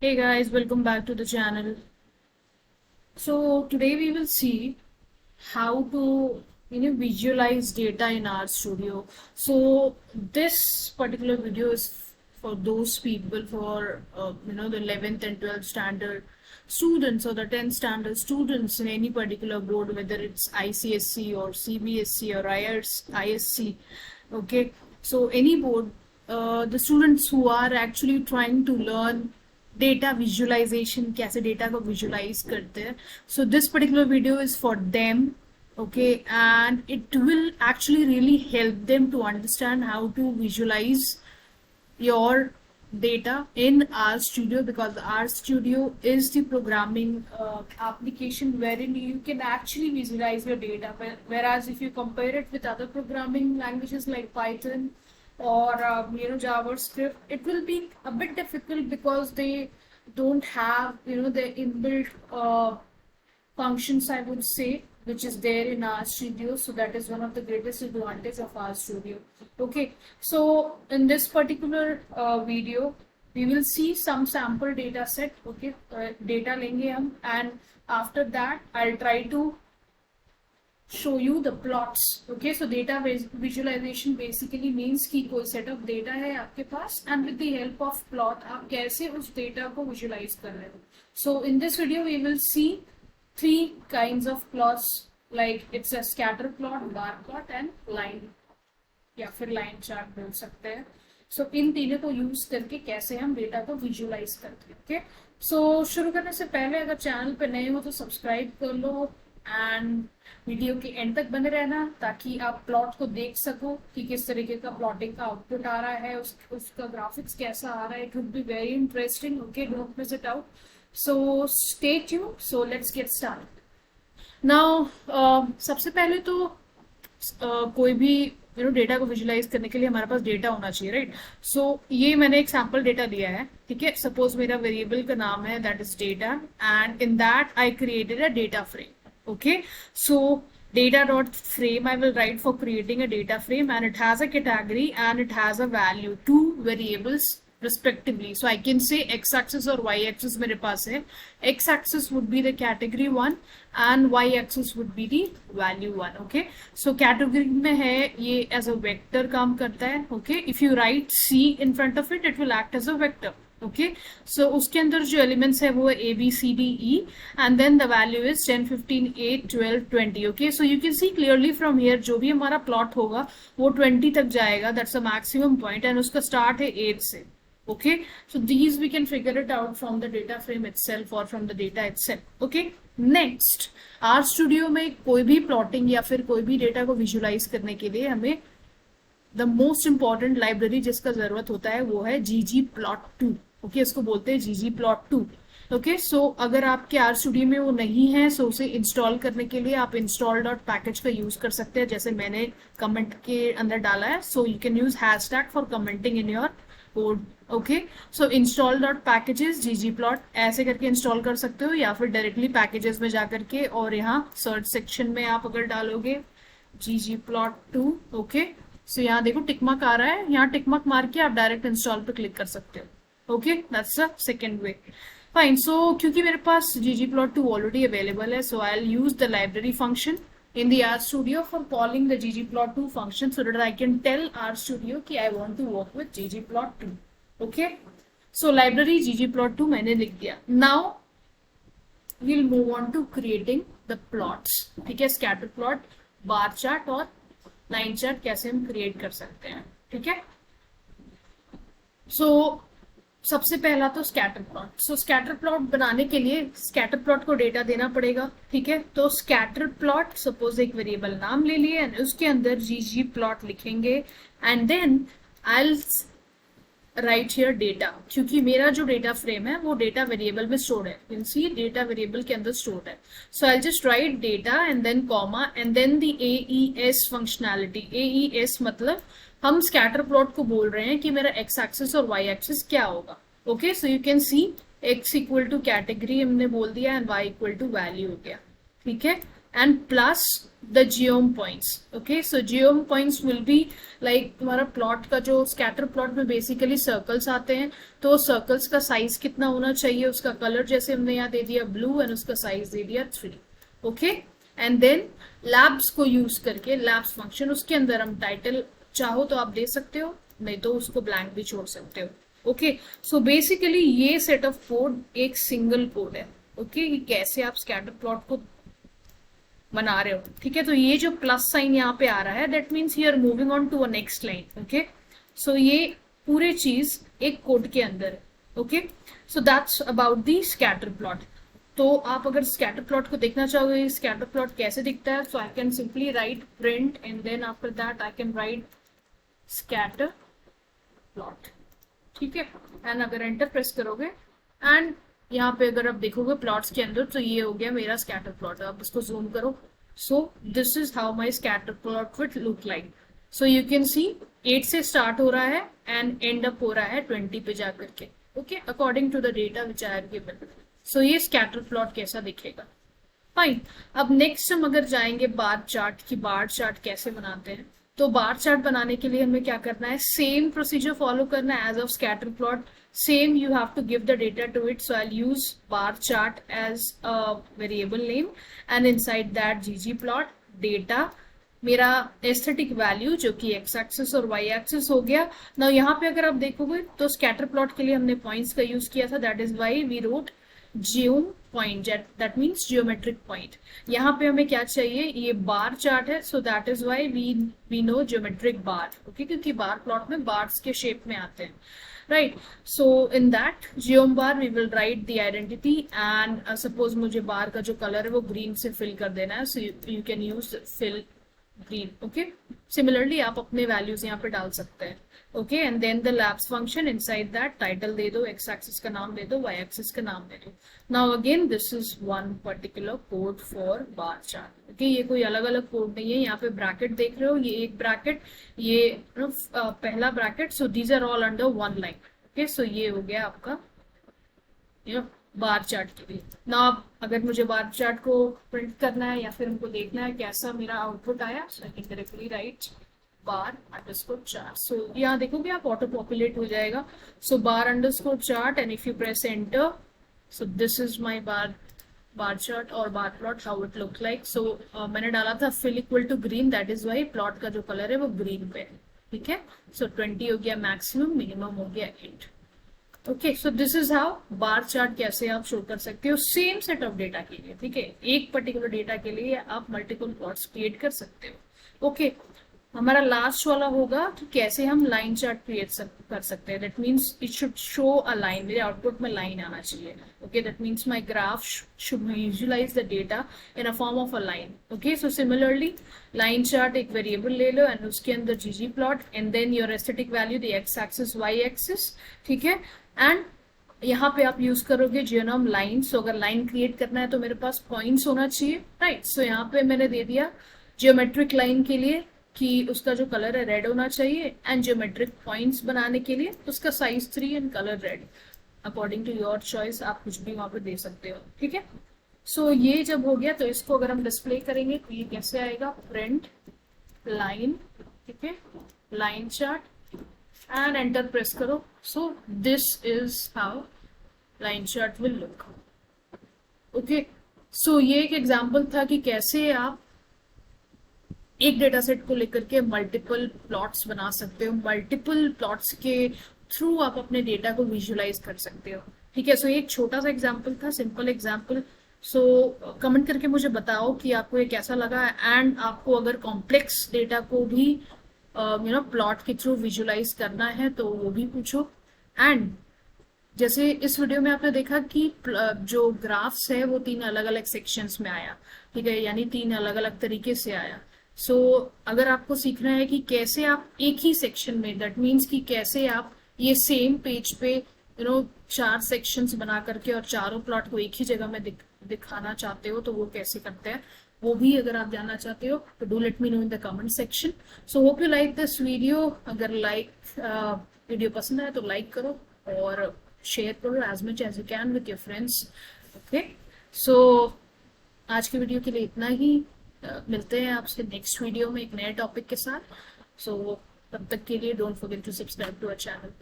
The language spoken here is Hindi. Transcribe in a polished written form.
Hey guys, welcome back to the channel. So today we will see how to visualize data in our studio. So this particular video is for those people for the 11th and 12th standard students or the 10th standard students in any particular board, whether it's ICSC or CBSC or ISC. Okay, so any board, the students who are actually trying to learn data visualisation कैसे डेटा को विजुअलाइज करते हैं so this particular video is for them okay, and it will actually really help them to understand how to visualize your data in R Studio, because R Studio is the programming application wherein you can actually visualize your data, whereas if you compare it with other programming languages like Python or JavaScript, it will be a bit difficult because they don't have the inbuilt functions, I would say, which is there in R Studio. So that is one of the greatest advantage of R Studio. Okay, so in this particular video we will see some sample data set. Okay, data lenge hum, and after that I'll try to show you the plots. Okay, so data visualization basically means कि कोई set of data है आपके पास and with the help of plot आप कैसे उस data को visualize कर रहे हो. So in this video we will see three kinds of plots, like it's a scatter plot, bar plot and line या फिर लाइन चार्ट बोल सकते हैं. सो इन तीनों को यूज करके कैसे हम डेटा को विजुअलाइज करते हैं. ओके, सो शुरू करने से पहले अगर चैनल पे नए हो तो सब्सक्राइब कर लो एंड वीडियो के एंड तक बने रहना ताकि आप प्लॉट को देख सको कि किस तरीके का प्लॉटिंग का आउटपुट आ रहा है, उसका ग्राफिक्स कैसा आ रहा है. It would be very interesting. Okay, don't miss it out. So stay tuned. So let's get start now. सबसे पहले तो कोई भी डेटा को विजुअलाइज करने के लिए हमारे पास डेटा होना चाहिए, राइट. सो ये मैंने एक सैम्पल डेटा दिया है. ठीक है, सपोज मेरा वेरिएबल का नाम है that is data and in that I created a data frame. Okay, so data dot frame I will write for creating a data frame, and it has a category and it has a value, two variables respectively. So I can say x axis or y axis मेरे पास है. X axis would be the category one and y axis would be the value one. Okay, so category में है ये as a vector काम करता है. Okay, if you write C in front of it, it will act as a vector. Okay, so उसके अंदर जो एलिमेंट्स है वो A B C D E and then the value is 10 15 8 12 20. Okay, so you can see clearly from here जो भी हमारा प्लॉट होगा वो 20 तक जाएगा. That's a maximum point and उसका स्टार्ट है 8 से. Okay, so these we can figure it out from the data frame itself और from the data itself. Okay, next, R studio में कोई भी प्लॉटिंग या फिर कोई भी डेटा को विजुअलाइज करने के लिए हमें द मोस्ट इंपॉर्टेंट लाइब्रेरी जिसका जरूरत होता है वो है ggplot2. ओके, इसको बोलते हैं ggplot2. ओके, सो अगर आपके आर स्टूडियो में वो नहीं है सो उसे इंस्टॉल करने के लिए आप इंस्टॉल डॉट पैकेज का यूज कर सकते हैं, जैसे मैंने कमेंट के अंदर डाला है. सो you can use hashtag for commenting in your code. Okay, so install dot packages ggplot ऐसे करके इंस्टॉल कर सकते हो, या फिर डायरेक्टली पैकेजेस में जाकर के और यहाँ सर्च सेक्शन में आप अगर डालोगे ggplot2. ओके, सो यहाँ देखो टिकमार्क आ रहा है, यहाँ टिकमार्क मार के आप डायरेक्ट इंस्टॉल पे क्लिक कर सकते हो. Okay, that's the second way. Fine, so क्योंकि मेरे पास ggplot2 ऑलरेडी अवेलेबल है, so I will use the library function in the R Studio for calling the ggplot2 function so that I can tell R Studio कि I want to work with ggplot2. Okay, so library ggplot2 मैंने लिख दिया. Now we'll move on to creating the plots. ठीक है, scatter plot, bar chart और लाइन चार्ट कैसे हम क्रिएट कर सकते हैं. ठीक है, सो सबसे पहला तो स्कैटर प्लॉट. सो स्कैटर प्लॉट बनाने के लिए स्कैटर प्लॉट को डेटा देना पड़ेगा. ठीक है, तो स्कैटर प्लॉट सपोज एक वेरिएबल नाम ले लिए एंड उसके अंदर ggplot लिखेंगे and then I write here data, क्योंकि मेरा जो डेटा फ्रेम है वो डेटा वेरिएबल में स्टोर्ड है. You can see data variable के अंदर स्टोर्ड है. So I just write data and then comma and then the AES functionality. AES मतलब हम स्कैटर प्लॉट को बोल रहे हैं कि मेरा x एक्सिस और y एक्सिस क्या होगा. Okay, so you can see x equal to category हमने बोल दिया and y equal to value हो गया. ठीक है, and plus the geom points. Okay, so geom points will be like तुम्हारा प्लॉट का जो स्कैटर प्लॉट में बेसिकली सर्कल्स आते हैं, तो सर्कल्स का साइज कितना होना चाहिए, उसका कलर जैसे हमने यहाँ दे दिया ब्लू एंड उसका साइज दे दिया 3. ओके, एंड देन लैब्स को यूज करके लैब्स फंक्शन, उसके अंदर हम टाइटल चाहो तो आप दे सकते हो, नहीं तो उसको ब्लैंक भी छोड़ सकते हो. ओके, सो बेसिकली ये सेट ऑफ कोड एक सिंगल कोड है. ओके, कैसे आप स्कैटर प्लॉट को बना रहे हो. ठीक है, तो ये जो प्लस साइन यहाँ पे आ रहा है that means you are moving on to a next line. Okay, सो ये पूरे चीज एक कोड के अंदर है. Okay, so that's about the scatter plot. तो आप अगर स्कैटर प्लॉट को देखना चाहोगे स्कैटर प्लॉट कैसे दिखता है, so I can simply write print and then after that I can write scatter plot. ठीक है, एंड अगर एंटर प्रेस करोगे एंड यहाँ पे अगर आप देखोगे प्लॉट्स के अंदर, तो ये हो गया मेरा स्कैटर प्लॉट. आप इसको जूम करो. So this is how my scatter plot will look like. So you can सी 8 से स्टार्ट हो रहा है एंड एंड अप हो रहा है 20 पे जाकर के. Okay, according to the data which I have given. So ये स्कैटर प्लॉट कैसा दिखेगा. फाइन. अब नेक्स्ट हम अगर जाएंगे बार चार्ट की, बार चार्ट कैसे बनाते हैं. तो बार चार्ट बनाने के लिए हमें क्या करना है, सेम प्रोसीजर फॉलो करना है as of scatter plot. Same, you have to give the data to it. So I'll use bar chart as a variable name and inside that ggplot data मेरा एस्थेटिक वैल्यू जो कि x एक्सिस और y एक्सिस हो गया. ना यहाँ पे अगर आप देखोगे तो स्कैटर प्लॉट के लिए हमने पॉइंट्स का यूज किया था, that is why we wrote geom point, that means geometric point. यहाँ पे हमें क्या चाहिए, ये बार चार्ट है, so that is why we know geometric bar. Okay, क्योंकि बार प्लॉट में बार्स के शेप में आते हैं. Right, so in that geom bar we will write the identity and suppose मुझे बार का जो कलर है वो ग्रीन से फिल कर देना है, so you can use fill green. Okay, similarly आप अपने वैल्यूज यहाँ पे डाल सकते हैं. Okay, and then the labs function inside that title दे दो, x axis का नाम दे दो, y axis का नाम दे दो. Now again this is one particular code for bar chart. Okay, ये कोई अलग अलग कोड नहीं है. यहाँ पे ब्रैकेट देख रहे हो, ये एक ब्रैकेट, ये पहला bracket, so these are all under one line. Okay, सो ये हो गया आपका बार चार्ट के लिए. ना अब अगर मुझे बार चार्ट को प्रिंट करना है या फिर हमको देखना है कैसा मेरा आउटपुट आया, so I can directly write bar underscore chart. So यहाँ देखोगे आप ऑटो पॉपुलेट हो जाएगा. So bar underscore chart and if you press enter, so this is my bar chart और bar plot how it look like. So मैंने डाला था fill equal to green, that is why plot का जो कलर है वो ग्रीन पे है. ठीक है, सो 20 हो गया मैक्सिमम, मिनिमम हो गया 8. Okay, so this is how bar chart कैसे आप शो कर सकते हो सेम सेट ऑफ डेटा के लिए. ठीक है, एक पर्टिकुलर डेटा के लिए आप मल्टीपल प्लॉट्स क्रिएट कर सकते हो. ओके, हमारा लास्ट वाला होगा कि कैसे हम लाइन चार्ट क्रिएट कर सकते हैं. That means it should show a line, मेरे आउटपुट में लाइन आना चाहिए. Okay, that means my graph should visualise the data in a form of a line. Okay, so similarly line chart एक वेरिएबल ले लो एंड उसके अंदर GG plot and then your aesthetic value the X axis Y axis. ठीक है, एंड यहाँ पे आप यूज करोगे जियोनॉम लाइन. सो अगर लाइन क्रिएट करना है तो मेरे पास पॉइंट्स होना चाहिए. राइट, सो यहाँ पे मैंने दे दिया जियोमेट्रिक लाइन के लिए कि उसका जो कलर है रेड होना चाहिए एंड जियोमेट्रिक पॉइंट्स बनाने के लिए उसका size 3 and colour red. According to your choice आप कुछ भी वहां पे दे सकते हो. ठीक है, सो ये जब हो गया तो इसको अगर हम डिस्प्ले करेंगे तो ये कैसे आएगा, प्रिंट लाइन. ठीक है, line chart and enter press करो. So this is how line chart will look. Okay, सो ये एक एग्जाम्पल था कि कैसे आप एक डेटा सेट को लेकर के मल्टीपल प्लॉट्स बना सकते हो. मल्टीपल प्लॉट्स के थ्रू आप अपने डेटा को विजुअलाइज कर सकते हो. ठीक है, सो एक छोटा सा एग्जांपल था, सिंपल एग्जांपल. सो कमेंट करके मुझे बताओ कि आपको ये कैसा लगा एंड आपको अगर कॉम्प्लेक्स डेटा को भी प्लॉट के थ्रू विजुअलाइज करना है तो वो भी पूछो. एंड जैसे इस वीडियो में आपने देखा कि जो ग्राफ्स है वो 3 अलग अलग सेक्शंस में आया. ठीक है, यानी 3 अलग अलग तरीके से आया. सो अगर आपको सीखना है कि कैसे आप एक ही सेक्शन में, दैट मीन्स कि कैसे आप ये सेम पेज पे 4 सेक्शंस बना करके और चारों प्लॉट को एक ही जगह में दिखाना चाहते हो तो वो कैसे करते हैं, वो भी अगर आप जानना चाहते हो तो do let me know in the comment section. So hope you like this video. अगर वीडियो पसंद आए तो लाइक करो और शेयर करो as much as you can with your friends. Okay, so आज के वीडियो के लिए इतना ही। मिलते हैं आपसे नेक्स्ट वीडियो में एक नए टॉपिक के साथ। सो तब तक के लिए don't forget to subscribe to our channel.